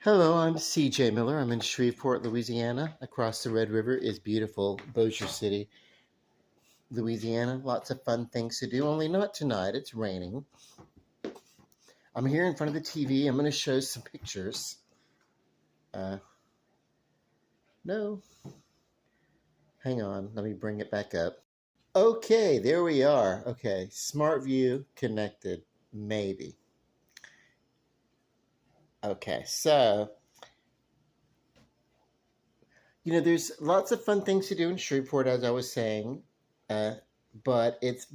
Hello, I'm CJ Miller. I'm in Shreveport, Louisiana. Across the Red River is beautiful Bossier City, Louisiana. Lots of fun things to do, only not tonight. It's raining. I'm here in front of the TV. I'm going to show some pictures. Uh, no, hang on. Let me bring it back up. Okay, there we are. Okay, Smart View connected. Maybe. Okay, so, there's lots of fun things to do in Shreveport, as I was saying, uh, but it's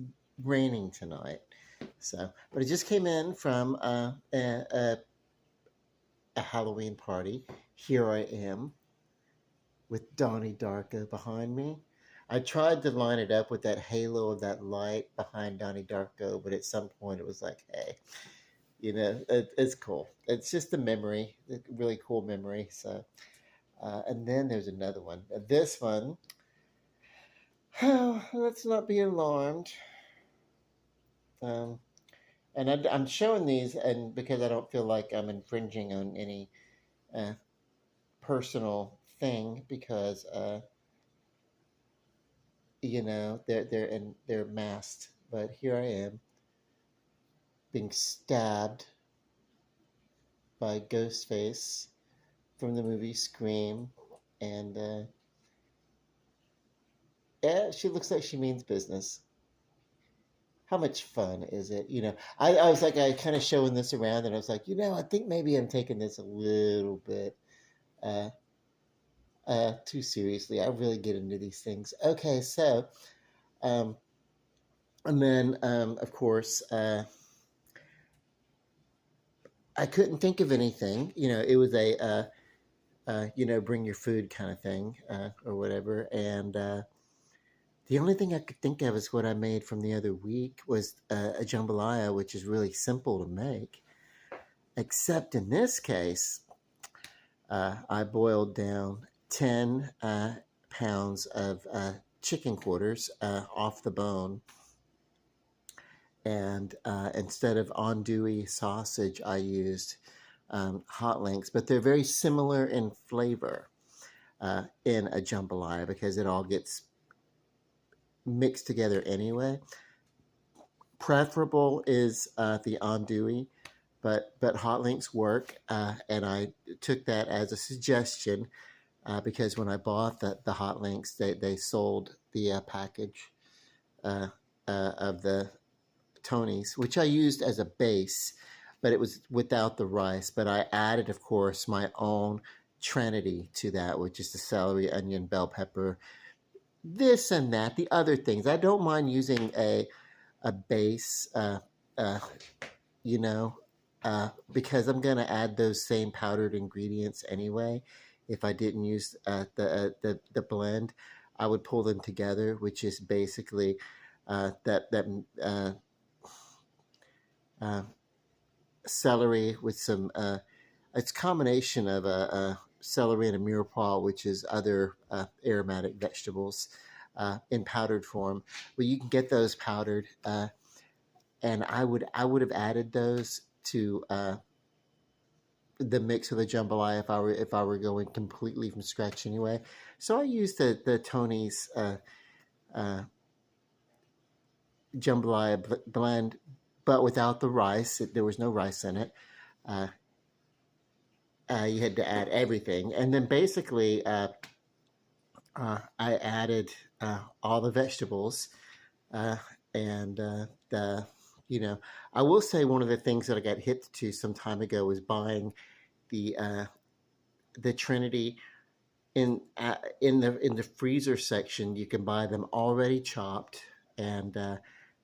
raining tonight. So, but I just came in from a Halloween party. Here I am with Donnie Darko behind me. I tried to line it up with that halo of that light behind Donnie Darko, but at some point it was like, hey, it's cool. It's just a memory, a really cool memory. So, and then there's another one. This one, let's not be alarmed. Um, and I'm showing these, and because I don't feel like I'm infringing on any uh, personal thing, because they're masked. But here I am being stabbed by Ghostface from the movie Scream, and yeah, she looks like she means business. How much fun is it? I was like, I kind of showing this around, and I was like, I think maybe I'm taking this a little bit uh, too seriously. I really get into these things. Okay, so, um, and then, of course, I couldn't think of anything. It was bring your food kind of thing, or whatever. And the only thing I could think of is what I made from the other week was a jambalaya, which is really simple to make. Except in this case, I boiled down 10 pounds of chicken quarters off the bone. And instead of andouille sausage, I used hot links, but they're very similar in flavor in a jambalaya because it all gets mixed together anyway. Preferable is the andouille, but hot links work, and I took that as a suggestion because when I bought the hot links, they sold the package uh, of the Tony's, which I used as a base, but it was without the rice. But I added, of course, my own trinity to that, which is the celery, onion, bell pepper, this and that, the other things. I don't mind using a base, uh, you know, because I'm gonna add those same powdered ingredients anyway. If I didn't use the blend, I would pull them together, which is basically that uh, celery with some. It's a combination of a celery and a mirepoix, which is other aromatic vegetables in powdered form. Well, you can get those powdered, and I would have added those to the mix of the jambalaya if I were going completely from scratch anyway. So I used the Tony's uh, jambalaya blend, but without the rice. There was no rice in it. Uh, you had to add everything, and then basically I added all the vegetables, uh, and the you know I will say one of the things that I got hit to some time ago was buying the uh, the Trinity in the freezer section. You can buy them already chopped, and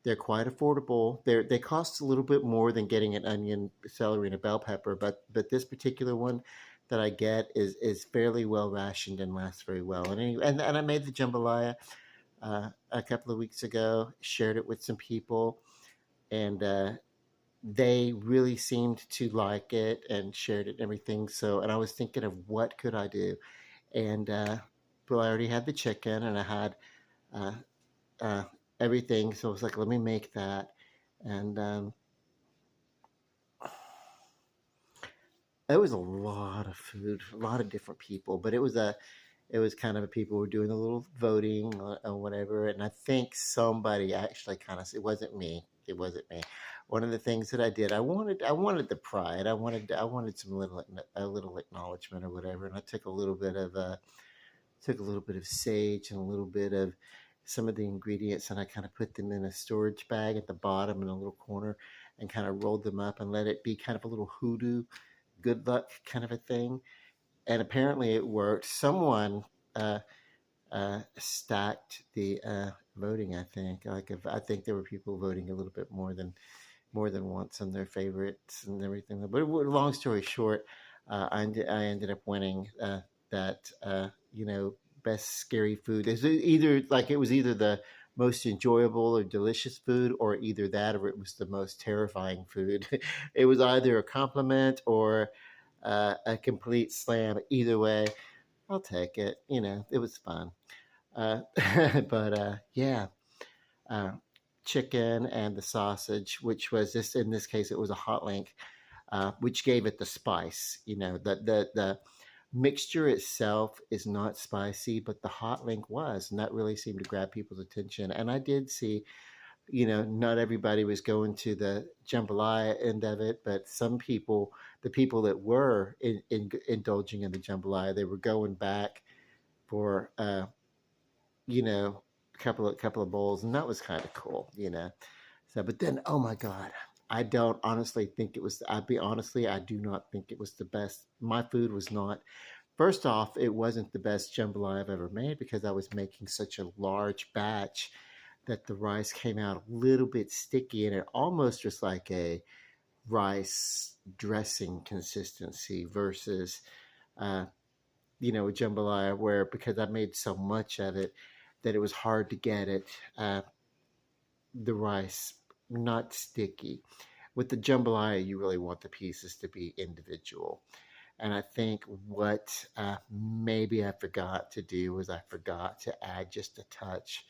they're quite affordable. They cost a little bit more than getting an onion, celery, and a bell pepper, but this particular one that I get is fairly well rationed and lasts very well. And anyway, and I made the jambalaya a couple of weeks ago, shared it with some people, and they really seemed to like it and shared it and everything. So, and I was thinking of what could I do, and well, I already had the chicken and I had uh, uh, everything, so I was like, let me make that, and It was a lot of food, a lot of different people, but it was kind of people were doing a little voting or whatever, and I think somebody actually kind of, it wasn't me. One of the things that I did, I wanted the pride, I wanted some little a little acknowledgement or whatever, and I took a little bit of sage and a little bit of some of the ingredients, and I kind of put them in a storage bag at the bottom in a little corner, and kind of rolled them up and let it be kind of a little hoodoo good luck kind of a thing. And apparently it worked. Someone uh, stacked the voting. I think I think there were people voting a little bit more than once on their favorites and everything. But long story short, I ended up winning that best scary food. It was either the most enjoyable or delicious food, or either that or it was the most terrifying food. It was either a compliment or a complete slam. Either way, I'll take it. It was fun. Uh, but yeah, uh, chicken and the sausage, which was this in this case, it was a hot link, which gave it the spice. The mixture itself is not spicy, but the hot link was, and that really seemed to grab people's attention. And I did see, not everybody was going to the jambalaya end of it, but some people, the people that were indulging in the jambalaya, they were going back for a couple of bowls, and that was kind of cool. So, but then, oh my God, I don't honestly think it was. I'd be honestly, I do not think it was the best. My food was not. First off, it wasn't the best jambalaya I've ever made because I was making such a large batch that the rice came out a little bit sticky and it almost just like a rice dressing consistency versus uh, a jambalaya where because I made so much of it that it was hard to get it the rice not sticky. With the jambalaya, you really want the pieces to be individual. And I think what maybe I forgot to do was I forgot to add just a touch,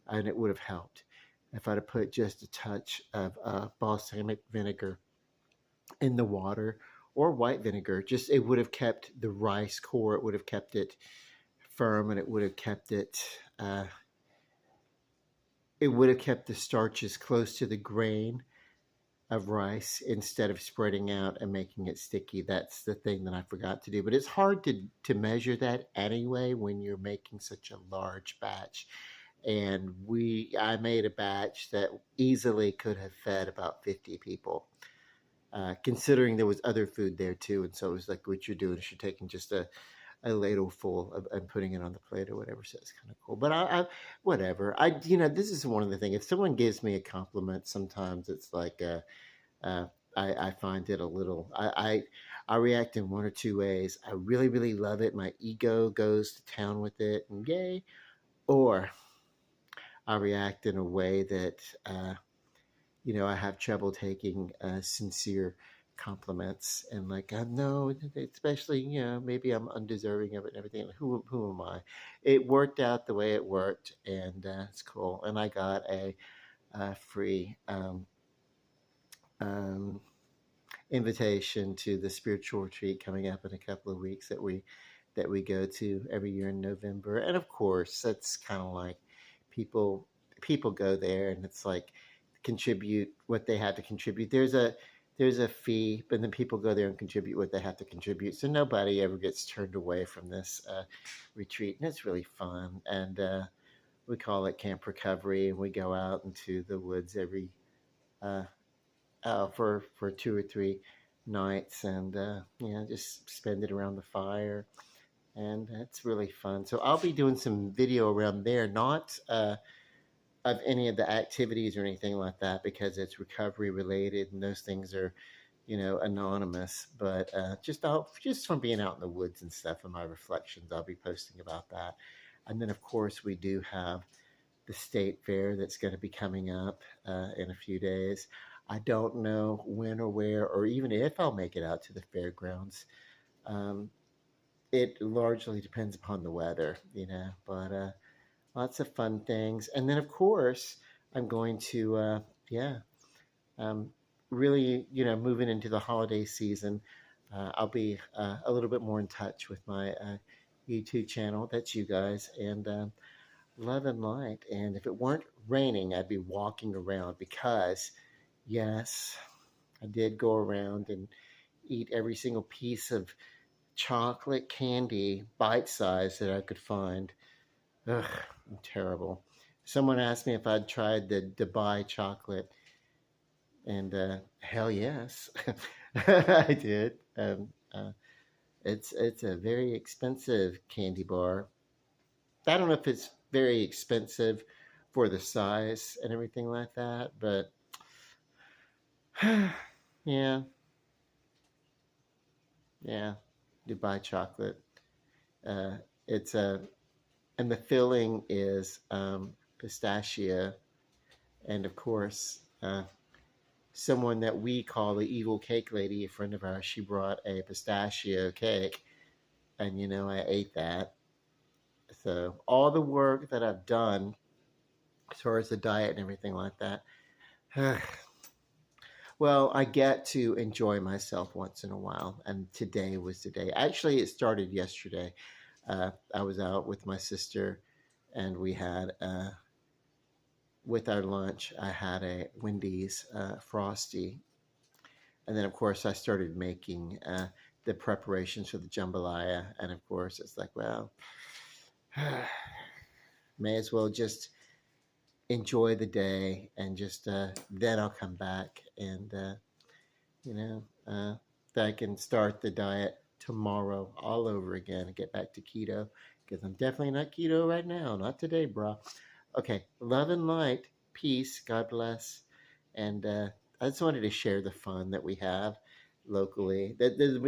and it would have helped if I'd have put just a touch of balsamic vinegar in the water or white vinegar. Just it would have kept the rice core. It would have kept it firm, and it would have kept it. It would have kept the starches close to the grain of rice instead of spreading out and making it sticky. That's the thing that I forgot to do. But it's hard to measure that anyway when you're making such a large batch. And I made a batch that easily could have fed about 50 people. Considering there was other food there too, and so it was like what you're doing is you're taking just a ladle full and putting it on the plate or whatever. So it's kind of cool. But whatever. This is one of the things. If someone gives me a compliment, sometimes it's like uh, I find it a little. I react in one or two ways. I really really love it. My ego goes to town with it, and yay. Or I react in a way that I have trouble taking sincere compliments and like no, especially maybe I'm undeserving of it and everything. Who am I? It worked out the way it worked, and it's cool. And I got a free um, invitation to the spiritual retreat coming up in a couple of weeks that we go to every year in November. And of course, that's kind of like people people go there, and it's like contribute what they had to contribute. There's a fee, but then people go there and contribute what they have to contribute. So nobody ever gets turned away from this retreat, and it's really fun. And we call it Camp Recovery, and we go out into the woods every uh, for 2 or 3 nights, and just spend it around the fire, and it's really fun. So I'll be doing some video around there, not of any of the activities or anything like that, because it's recovery related, and those things are, anonymous. But just from being out in the woods and stuff, and my reflections, I'll be posting about that. And then, of course, we do have the state fair that's going to be coming up in a few days. I don't know when or where, or even if I'll make it out to the fairgrounds. Um, it largely depends upon the weather, but lots of fun things. And then, of course, I'm going to, yeah, um, really, moving into the holiday season. I'll be a little bit more in touch with my YouTube channel. That's you guys. And love and light. And if it weren't raining, I'd be walking around because, yes, I did go around and eat every single piece of chocolate candy, bite size, that I could find. Ugh, I'm terrible. Someone asked me if I'd tried the Dubai chocolate, and hell yes, I did. It's a very expensive candy bar. I don't know if it's very expensive for the size and everything like that, but yeah, yeah, Dubai chocolate. Uh, it's a and the filling is pistachio, and of course, someone that we call the evil cake lady, a friend of ours, she brought a pistachio cake, and I ate that. So all the work that I've done as far as the diet and everything like that, well, I get to enjoy myself once in a while, and today was the day. Actually, it started yesterday. I was out with my sister, and we had with our lunch. I had a Wendy's frosty, and then of course I started making the preparations for the jambalaya, and of course it's like, well, may as well just enjoy the day, and just then I'll come back, and you know that I can start the diet tomorrow all over again and get back to keto, because I'm definitely not keto right now, not today, bro. Okay, love and light, peace, God bless, and I just wanted to share the fun that we have locally.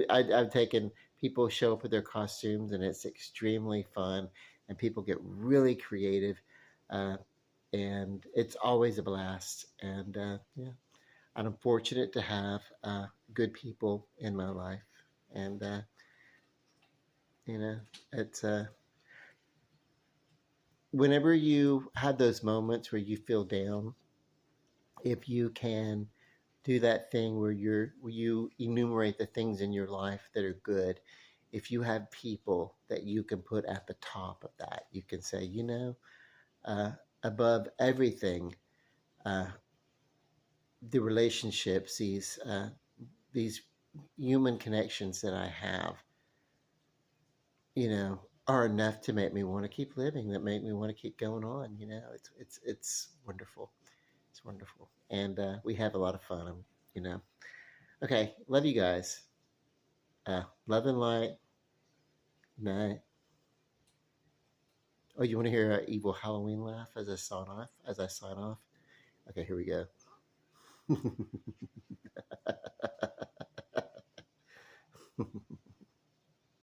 I've taken people show up with their costumes, and it's extremely fun, and people get really creative, uh, and it's always a blast. And yeah, I'm fortunate to have good people in my life, and you know, it's whenever you have those moments where you feel down, if you can do that thing where you enumerate the things in your life that are good, if you have people that you can put at the top of that, you can say, uh, above everything, uh, the relationships, these human connections that I have, are enough to make me want to keep living, that make me want to keep going on. It's wonderful. It's wonderful, and we have a lot of fun. You know. Okay, love you guys. Love and light. Night. Oh, you want to hear an evil Halloween laugh as I sign off? Okay, here we go.